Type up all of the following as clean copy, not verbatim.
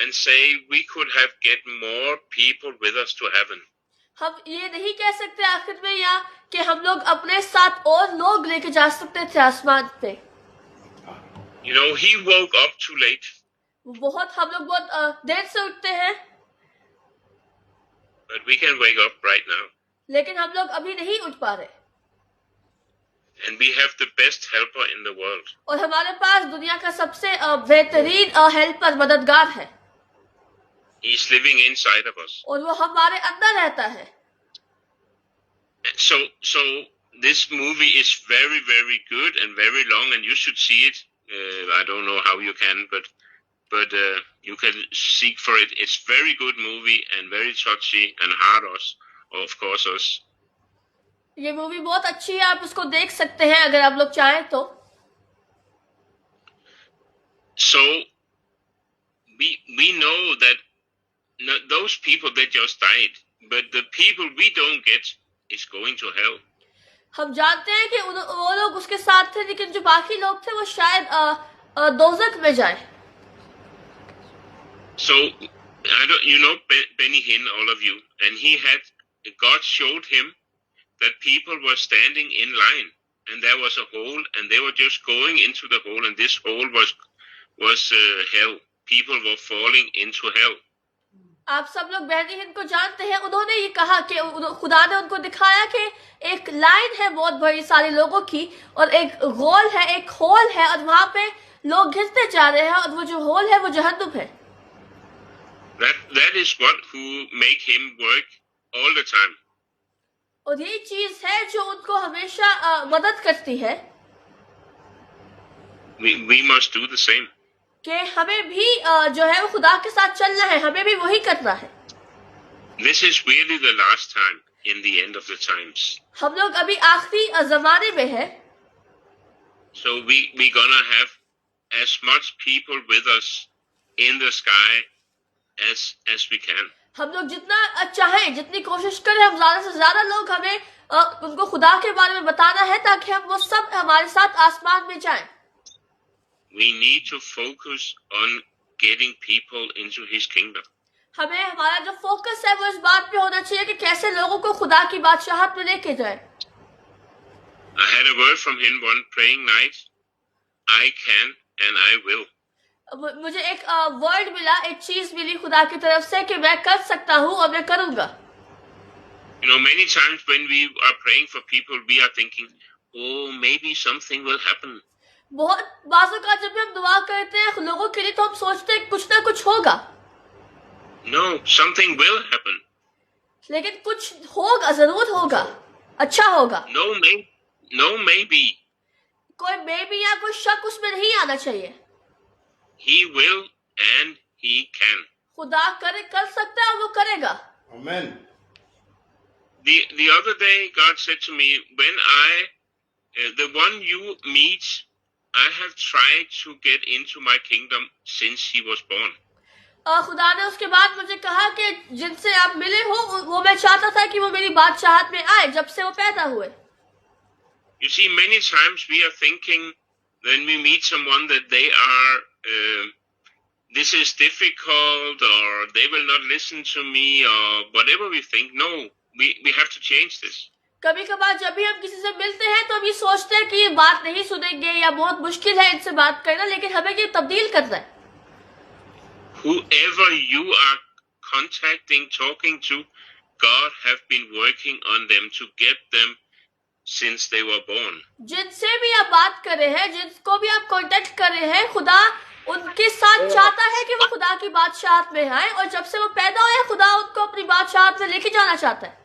and say we could have get more people with us to heaven. हम ये नहीं कह सकते आखिर में यहाँ कि हम लोग अपने साथ और लोग लेके जा सकते थे आसमान पे. You know, he woke up too late. हम लोग बहुत देर से उठते हैं. But we can wake up right now. लेकिन हम लोग अभी नहीं उठ पा रहे. And we have the best helper in the world. और हमारे पास दुनिया का सबसे बेहतरीन हेल्पर मददगार है. He is living inside of us. और वो हमारे अंदर रहता है. So this movie is very, very good and very long, and you should see it. I don't know how you can, but you can seek for it. It's very good movie and very touchy and hard us, of course us. ये movie बहुत अच्छी है, आप उसको देख सकते हैं अगर आप लोग चाहें तो. So we know that those people that just died, but the people we don't get is going to hell. हम जानते हैं कि वो लोग उसके साथ थे, लेकिन जो बाकी लोग थे वो शायद दोज़ख में जाए. So you know Benny Hinn, all of you, and God showed him that people were standing in line, and there was a hole, and they were just going into the hole, and this hole was hell. People were falling into hell. आप सब लोग बेनी हिन को जानते हैं. उन्होंने ये कहा कि खुदा ने उनको दिखाया कि एक लाइन है बहुत बड़ी सारी लोगों की, और एक गोल है, एक होल है, और वहां पे लोग घिसते जा रहे हैं, और वो जो होल है वो जहन्नुम है. That is what who make him work all the time. और ये चीज है जो उनको हमेशा मदद करती है. We must do the same. कि हमें भी जो है वो खुदा के साथ चलना है, हमें भी वही करना है. This is really the last time in the end of the times. हम लोग अभी आखिरी जमाने में है. So we gonna have as much people with us in the sky as we can. हम लोग जितना चाहें, जितनी कोशिश करें, हम ज्यादा से ज्यादा लोग हमें उनको खुदा के बारे में बताना है, ताकि हम वो सब हमारे साथ आसमान में जाएं. We need to focus on getting people into His kingdom. हमें हमारा जो फोकस है वो इस बात पे होना चाहिए कि कैसे लोगों को खुदा की बादशाहत में लेके जाएं. I had a word from him one praying night. I can and I will. मुझे एक वर्ड मिला, एक चीज मिली खुदा की तरफ से कि मैं कर सकता हूँ और मैं करूंगा. You know, many times when we are praying for people, we are thinking, oh, maybe something will happen. बहुत बाजों का जब भी हम दुआ करते हैं लोगों के लिए, तो हम सोचते हैं कुछ ना कुछ होगा. No, something will happen. लेकिन कुछ होगा, जरूर होगा, अच्छा होगा. No, maybe. कोई maybe या कोई शक उसमें नहीं आना चाहिए. He will and he can. खुदा कर सकता है, वो करेगा. Amen. The other day, God said to me, when the one you meet, I have tried to get into my kingdom since he was born. खुदा ने उसके बाद मुझे कहा कि जिनसे आप मिले हो, वो मैं चाहता था कि वो मेरी बादशाहत में आए जब से वो पैदा हुए. You see, many times we are thinking when we meet someone that they are this is difficult, or they will not listen to me, or whatever we think. No, we have to change this. कभी कभार जब भी हम किसी से मिलते हैं तो हम ये सोचते हैं कि ये बात नहीं सुनेंगे या बहुत मुश्किल है इनसे बात करना, लेकिन हमें ये तब्दील करना है. Whoever you are contacting, talking to, God have been working on them to get them since they were born. जिनसे भी आप बात कर रहे हैं, जिनको भी आप कांटेक्ट कर रहे हैं, खुदा उनके साथ चाहता है कि वो खुदा की बादशाहत में आए, और जब से वो पैदा हुए खुदा उनको अपनी बादशाहत में लेके जाना चाहता है.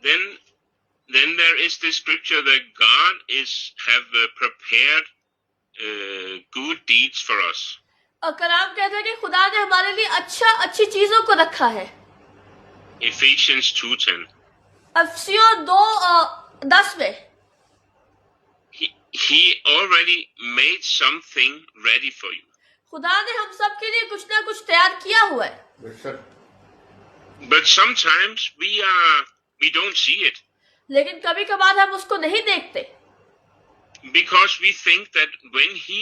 Then there is this scripture that God have prepared good deeds for us. और कलाम कहता है कि खुदा ने हमारे लिए अच्छी चीजों को रखा है. Ephesians 2:10. अफसियों 2:10 में. He already made something ready for you. खुदा ने हम सब के लिए कुछ ना कुछ तैयार किया हुआ है. But sometimes we don't see it. लेकिन कभी कभार हम उसको नहीं देखते. Because we think that when he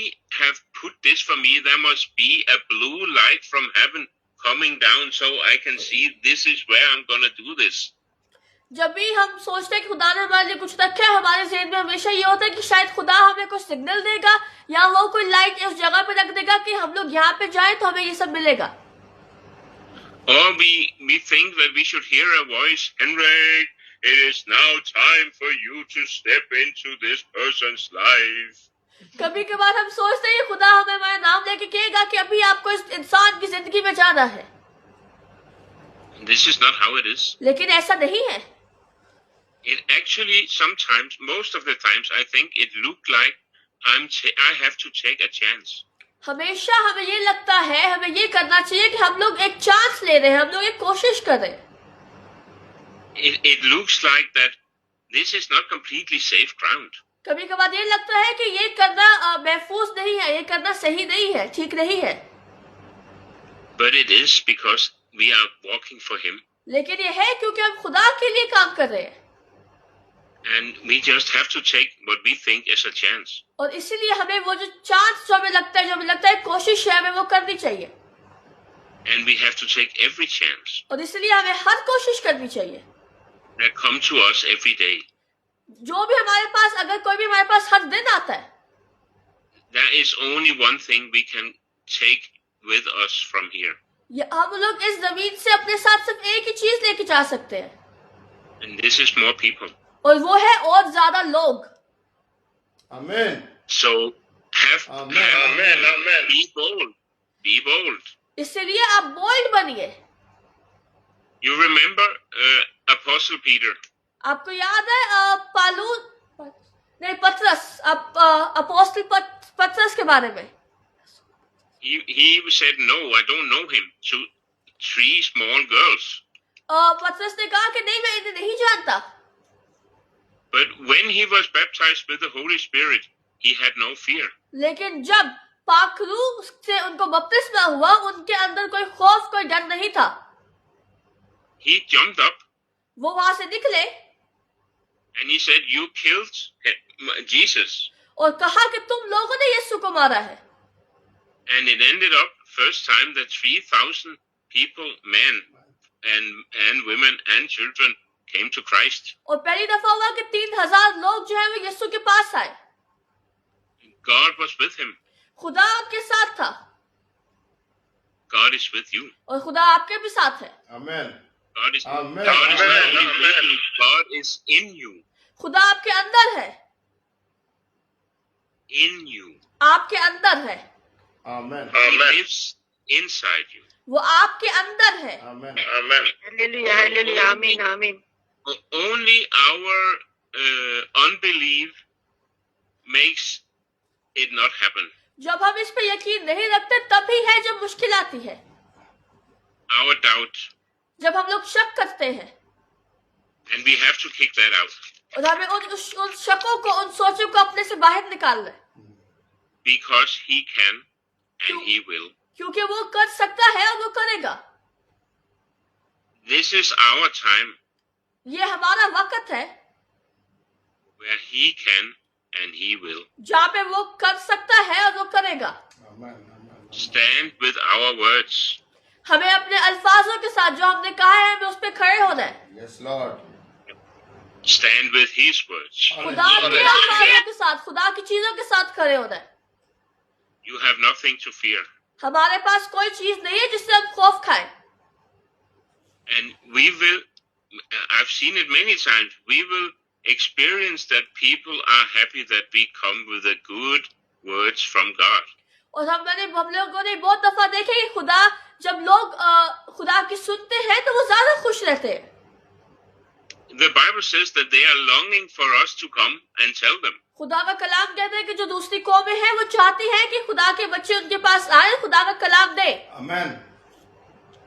put this for me, there must be a blue light from heaven coming down so I can see this is where I'm going to do this. जब भी हम सोचते हैं कि खुदा ने हमारे लिए कुछ रखा है, हमारे ज़हन में हमेशा ये होता है कि शायद खुदा हमें कुछ सिग्नल देगा या वो कोई लाइट उस जगह पे रख देगा कि हम लोग यहाँ पे जाएं तो हमें ये सब मिलेगा. Or we think that we should hear a voice, Henrik, it is now time for you to step into this person's life. कभी कभार हम सोचते हैं खुदा हमें हमारा नाम लेके कहेगा कि अभी आपको इस इंसान की जिंदगी में जाना है. This is not how it is. लेकिन ऐसा नहीं है. It actually sometimes, most of the times, I think it looked like I have to take a chance. हमेशा हमें ये लगता है, हमें ये करना चाहिए कि हम लोग एक चांस ले रहे हैं, हम लोग एक कोशिश कर रहे हैं. It looks like that this is not completely safe ground. कभी कभार ये लगता है कि ये करना महफूज नहीं है, ये करना सही नहीं है, ठीक नहीं है. But it is because we are walking for Him. लेकिन ये है क्योंकि हम खुदा के लिए काम कर रहे हैं. And we just have to take what we think is a chance. और इसीलिए हमें वो जो चांस जो हमें लगता है, कोशिश है, हमें वो करनी चाहिए. And we have to take every chance और इसलिए हमें हर कोशिश करनी चाहिए that come to us every day. जो भी हमारे पास, अगर कोई भी हमारे पास हर दिन आता है, There is only one thing we can take with us from here. हम लोग इस जमीन से अपने साथ सिर्फ एक ही चीज लेके जा सकते हैं. And this is more people. और वो है और ज्यादा लोग. Amen. So have Amen. Be bold. Be bold. इसलिए आप बोल्ड बनिए. You remember Apostle Peter? आपको याद है पतरस, अपोस्टल पतरस के बारे में. He said, no, I don't know him, to 3 small girls. पतरस ने कहा कि नहीं, मैं इन्हें नहीं जानता. But when he was baptized with the Holy Spirit, he had no fear. लेकिन जब पाखरू से उनको बपतिस्मा हुआ, उनके अंदर कोई खौफ, कोई डर नहीं था. He jumped up. वो वहां से निकले. And he said, you killed Jesus. और कहा कि तुम लोगों ने यीशु को मारा है. And it ended up first time that 3,000 people, men and women and children, came to Christ. और पहली दफा हुआ कि 3,000 लोग जो है वो यीशु के पास आए. God was with him. खुदा आपके साथ था. God is with you. और खुदा आपके भी साथ है. Amen. God is Amen. God is in you. खुदा आपके अंदर है. In you. आपके अंदर है. Amen. He lives inside you. वो आपके अंदर है. Amen. Amen. Hallelujah, hallelujah, amen, amen. Only our unbelief makes it not happen. जब हम इस पे यकीन नहीं रखते तभी है जब मुश्किल आती है. Our doubt. जब हम लोग शक करते हैं. And we have to kick that out. और हमें उन शकों को, उन सोचों को अपने से बाहर निकालना है. Because He can and He will. क्योंकि वो कर सकता है और वो करेगा. This is our time. ये हमारा वक्त है Where He can and He will. जहाँ पे वो कर सकता है और वो करेगा. Amen. Stand with our words. हमें अपने अल्फाजों के साथ जो हमने कहा है, हमें उस पे खड़े होना है. Yes, Lord. Stand with His words. खुदा के अल्फाजों के साथ, खुदा की चीजों के साथ खड़े होना है. You have nothing to fear. हमारे पास कोई चीज नहीं है जिससे हम खौफ खाएं. And we will, I've seen it many times, we will experience that people are happy that we come with the good words from God. और हम लोगों ने बहुत दफा देखे कि खुदा, जब लोग खुदा की सुनते हैं तो वो ज्यादा खुश रहते हैं. The Bible says that they are longing for us to come and tell them. खुदा का कलाम कहते हैं कि जो दूसरी कौमें हैं वो चाहती हैं कि खुदा के बच्चे उनके पास आए, खुदा का कलाम दे. Amen.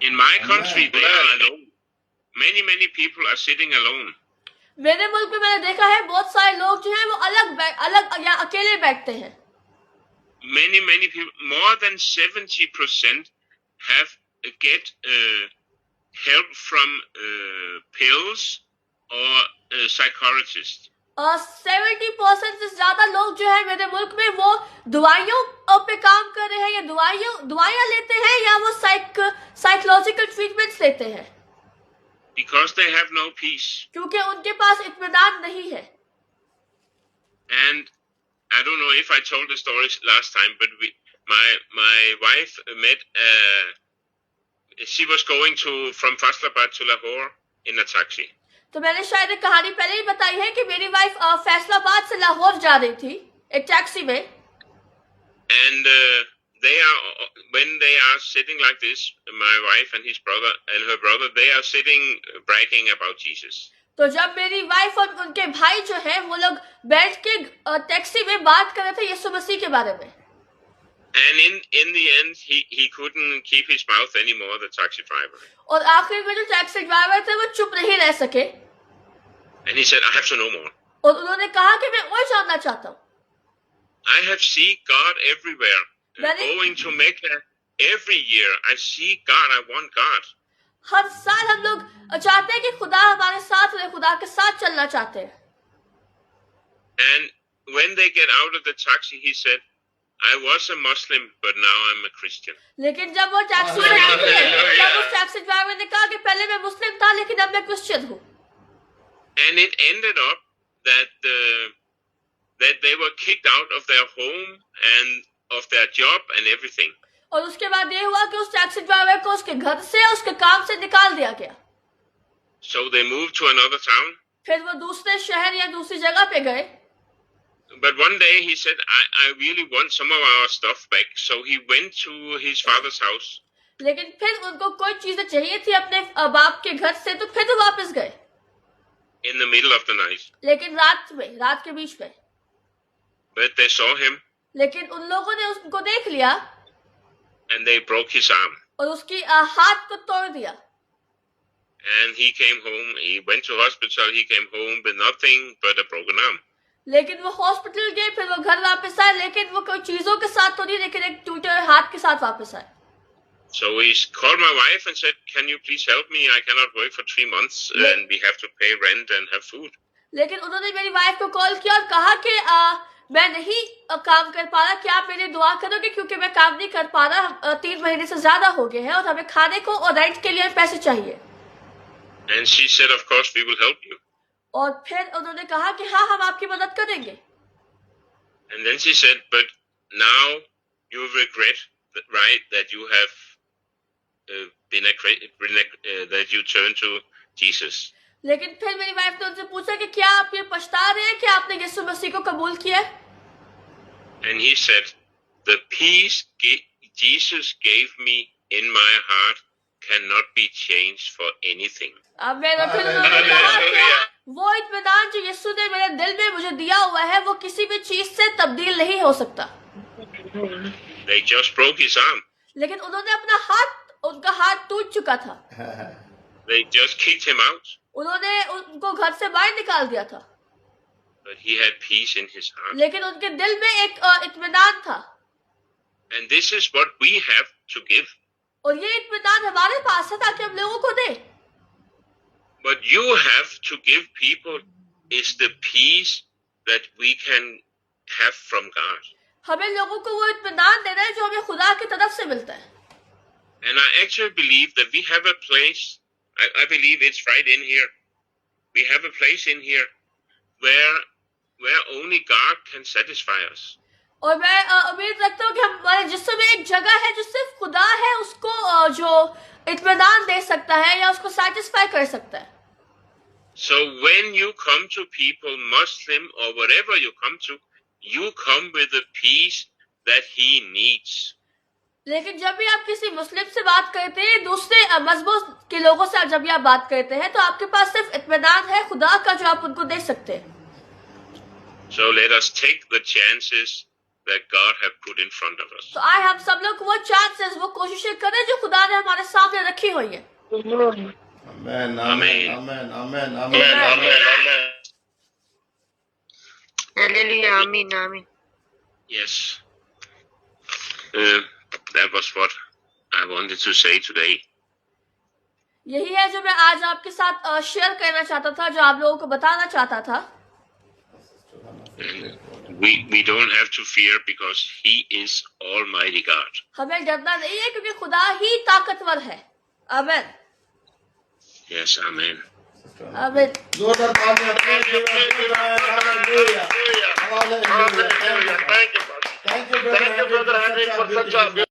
In my Amen. country, they are alone. Many people are sitting alone. मेरे मुल्क में मैंने देखा है बहुत सारे लोग जो हैं वो अलग या अकेले बैठते हैं. Many people, more than 70% get help from pills or psychologists. 70% से ज्यादा लोग जो है मेरे मुल्क में वो दवाइयों पे काम कर रहे हैं, या दवाइयां लेते हैं, या वो साइकोलॉजिकल ट्रीटमेंट्स लेते हैं, because they have no peace. क्योंकि उनके पास इत्मीनान नहीं है. And I don't know if I told the story last time, but my wife met. She was going from Faisalabad to Lahore in a taxi. तो मैंने शायद एक कहानी पहले ही बताई है कि मेरी वाइफ फैसलाबाद से लाहौर जा रही थी एक टैक्सी में. And when they are sitting like this, my wife and his brother and her brother, they are sitting bragging about Jesus. तो जब मेरी वाइफ और उनके भाई जो है वो लोग बैठ के टैक्सी में बात कर रहे थे यीशु मसीह के बारे में. And in the end, he couldn't keep his mouth anymore, the taxi driver. और आखिर में जो टैक्सी ड्राइवर थे वो चुप नहीं रह सके. And he said, I have to know more. और उन्होंने कहा कि मैं और जानना चाहता हूँ. I have seen God everywhere. Really? Going to Mecca every year, I see God. I want God. हर साल हम लोग चाहते हैं कि खुदा हमारे साथ रहे, खुदा के साथ चलना चाहते हैं. And when they get out of the taxi, he said, I was a Muslim, but now I'm a Christian. लेकिन जब वो टैक्सी में निकले, तब उस टैक्सी ड्राइवर ने कहा कि पहले मैं मुस्लिम था लेकिन अब मैं क्रिश्चियन हूँ. And it ended up that they were kicked out of their home and of their job and everything. और उसके बाद ये हुआ कि उस टैक्सी ड्राइवर को उसके घर से, उसके काम से निकाल दिया गया. So they moved to another town. फिर वो दूसरे शहर या दूसरी जगह पे गए. But one day he said, I really want some of our stuff back. So he went to his father's house. लेकिन फिर उनको कोई चीजें चाहिए थी अपने बाप के घर से, तो फिर वो वापस गए. In the middle of the night. लेकिन रात के बीच में. But they saw him. लेकिन उन लोगों ने उसको देख लिया. And they broke his arm. और उसकी हाथ को तोड़ दिया. And he came home. He went to hospital. He came home with nothing but a broken arm. लेकिन वो हॉस्पिटल गए, फिर वो घर वापस आए, लेकिन वो कोई चीजों के साथ तो नहीं, लेकिन एक टूटे हुए हाथ के साथ वापस आए. So he called my wife and said, "Can you please help me? I cannot work for 3 months, and we have to pay rent and have food." लेकिन उन्होंने मेरी वाइफ को कॉल किया और कहा कि मैं नहीं काम कर पा रहा, क्या आप मेरी दुआ करोगे, क्योंकि मैं काम नहीं कर पा रहा, 3 महीने से ज्यादा हो गए हैं और हमें खाने को और रेंट के लिए पैसे चाहिए. And she said, "Of course, we will help you." और फिर उन्होंने कहा कि हाँ, हम आपकी मदद करेंगे. And then she said, "But now you regret, right, that you have that you turned to Jesus." लेकिन फिर मेरी वाइफ ने उनसे पूछा कि क्या आप ये पछता रहे हैं कि आपने यीशु मसीह को कबूल किया? And he said, "The peace Jesus gave me in my heart cannot be changed for anything." अब मैंने फिर उन्होंने कहा कि वो इत्मीनान जो यीशु ने मेरे दिल में मुझे दिया हुआ है, वो किसी भी चीज से तब्दील नहीं हो सकता. They just broke his arm. लेकिन उनका हाथ टूट चुका था. They just kicked him out. उन्होंने उनको घर से बाहर निकाल दिया था. But he had peace in his heart. लेकिन उनके दिल में एक इत्मीनान था. And this is what we have to give. और ये इत्मीनान हमारे पास है ताकि हम लोगों को दें. What you have to give people is the peace that we can have from God. हमें लोगों को वो इत्मीनान देना है जो हमें खुदा की तरफ से मिलता है. And I actually believe that we have a place, I believe it's right in here. We have a place in here where only God can satisfy us. और मैं उम्मीद रखता हूँ कि हमारे जिस्म में एक जगह है जो सिर्फ खुदा है, उसको जो इत्मीनान दे सकता है या उसको सैटिस्फाई कर सकता है. So when you come to people, Muslim or wherever you come with the peace that he needs. लेकिन जब भी आप किसी मुस्लिम से बात करते हैं, दूसरे मजहब के लोगों से जब भी आप बात करते हैं, तो आपके पास सिर्फ इत्मीनान है खुदा का जो आप उनको दे सकते हैं. So let us take the chances that God have put in front of us. तो आए हम सब लोग वो चांसेस, वो कोशिशें करें जो खुदा ने हमारे सामने रखी हुई है. Amen. Amen. Amen. Amen. Amen. Amen. Hallelujah. Amen. Amen. Yes. That was what I wanted to say today. यही है जो मैं आज आपके साथ शेयर करना चाहता था, जो आप लोगों को बताना चाहता था. We don't have to fear because He is Almighty God. हमें डरना नहीं है क्योंकि खुदा ही ताकतवर है। आमीन। Yes, Amen. आमीन। जोरदार तालियां Hallelujah. Thank you, brother Henry, for such a beautiful